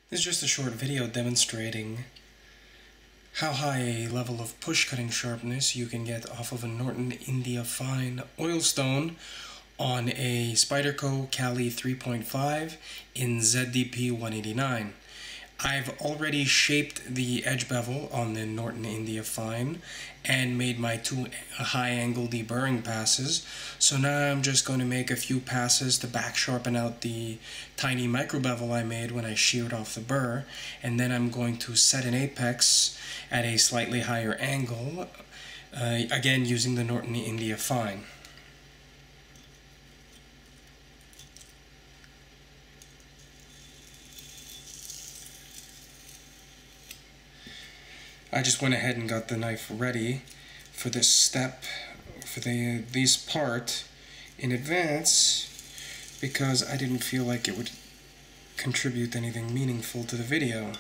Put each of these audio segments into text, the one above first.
This is just a short video demonstrating how high a level of push cutting sharpness you can get off of a Norton India Fine oilstone on a Spyderco Cali 3.5 in ZDP 189. I've already shaped the edge bevel on the Norton India Fine and made my two high angle deburring passes. So now I'm just going to make a few passes to back sharpen out the tiny micro bevel I made when I sheared off the burr, and then I'm going to set an apex at a slightly higher angle, again using the Norton India Fine. I just went ahead and got the knife ready for this step, for this part in advance, because I didn't feel like it would contribute anything meaningful to the video.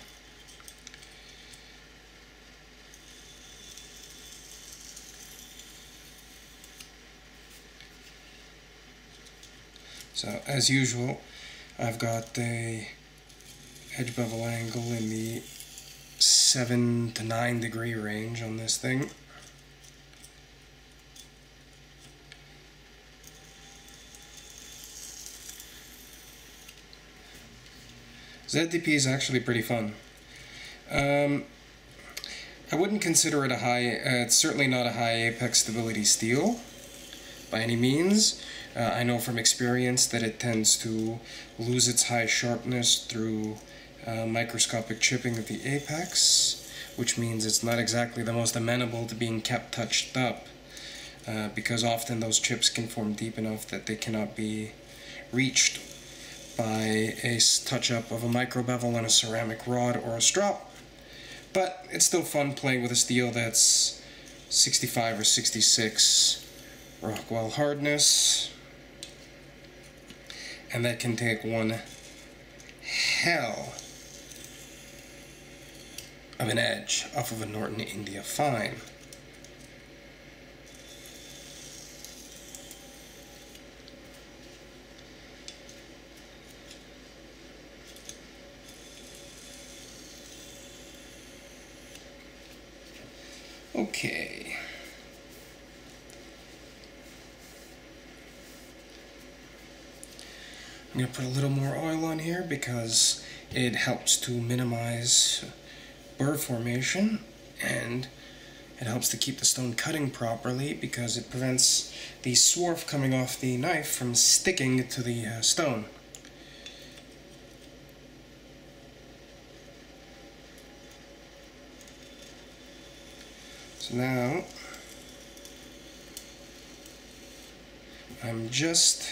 So as usual, I've got the edge bevel angle in the 7 to 9 degree range on this thing. ZDP is actually pretty fun. I wouldn't consider it a high, it's certainly not a high apex stability steel by any means. I know from experience that it tends to lose its high sharpness through microscopic chipping of the apex, which means it's not exactly the most amenable to being kept touched up, because often those chips can form deep enough that they cannot be reached by a touch-up of a micro bevel on a ceramic rod or a strop. But it's still fun playing with a steel that's 65 or 66 Rockwell hardness, and that can take one hell of an edge off of a Norton India Fine. Okay. I'm going to put a little more oil on here because it helps to minimize burr formation, and it helps to keep the stone cutting properly because it prevents the swarf coming off the knife from sticking to the stone. So now I'm just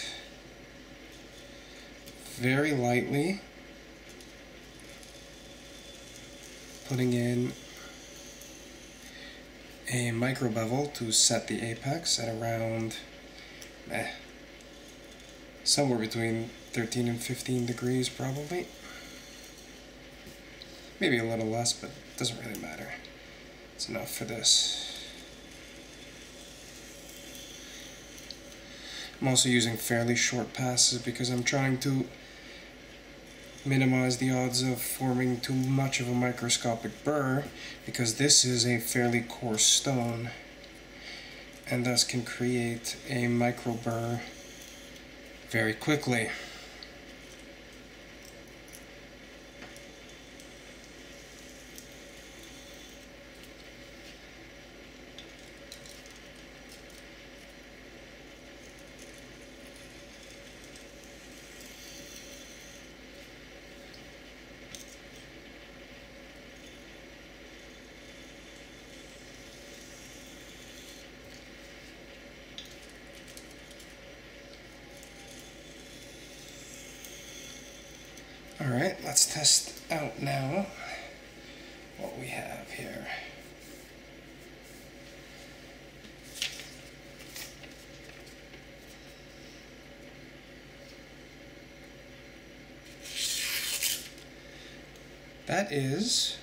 very lightly putting in a micro bevel to set the apex at around somewhere between 13 and 15 degrees probably. Maybe a little less, but it doesn't really matter. It's enough for this. I'm also using fairly short passes because I'm trying to minimize the odds of forming too much of a microscopic burr, because this is a fairly coarse stone and thus can create a micro burr very quickly. Alright, let's test out now what we have here. That is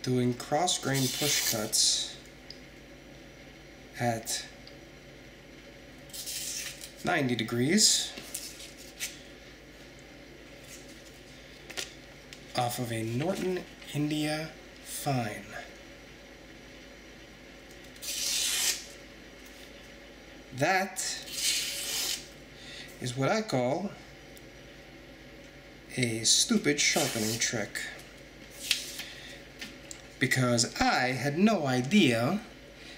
doing cross-grain push cuts at 90 degrees. off of a Norton India Fine. That is what I call a stupid sharpening trick, because I had no idea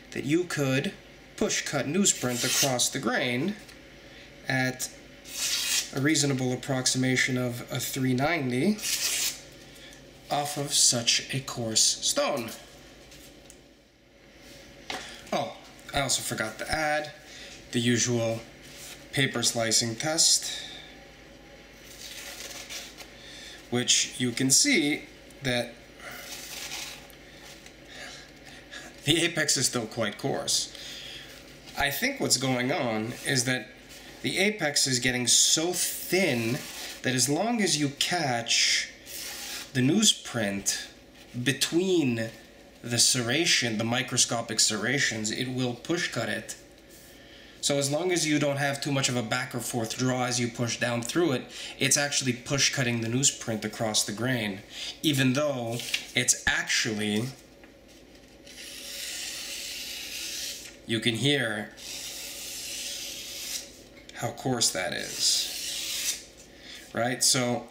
that you could push cut newsprint across the grain at a reasonable approximation of a 390 off of such a coarse stone. Oh, I also forgot to add the usual paper slicing test, which you can see that the apex is still quite coarse. I think what's going on is that the apex is getting so thin that as long as you catch the newsprint between the serration, the microscopic serrations, it will push cut it. So as long as you don't have too much of a back or forth draw as you push down through it, it's actually push cutting the newsprint across the grain, even though it's actually, you can hear how coarse that is, right? So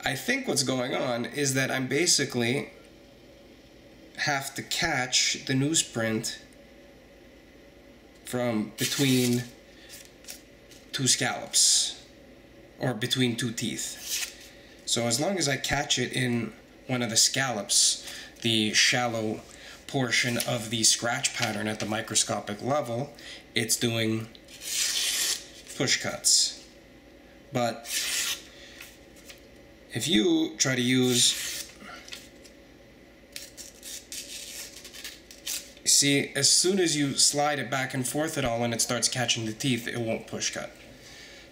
I think what's going on is that I'm basically have to catch the newsprint from between two scallops, or between two teeth. So as long as I catch it in one of the scallops, the shallow portion of the scratch pattern at the microscopic level, it's doing push cuts. But if you try to use, see, as soon as you slide it back and forth at all and it starts catching the teeth, it won't push cut.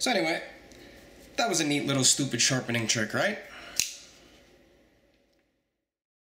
So anyway, that was a neat little stupid sharpening trick, right?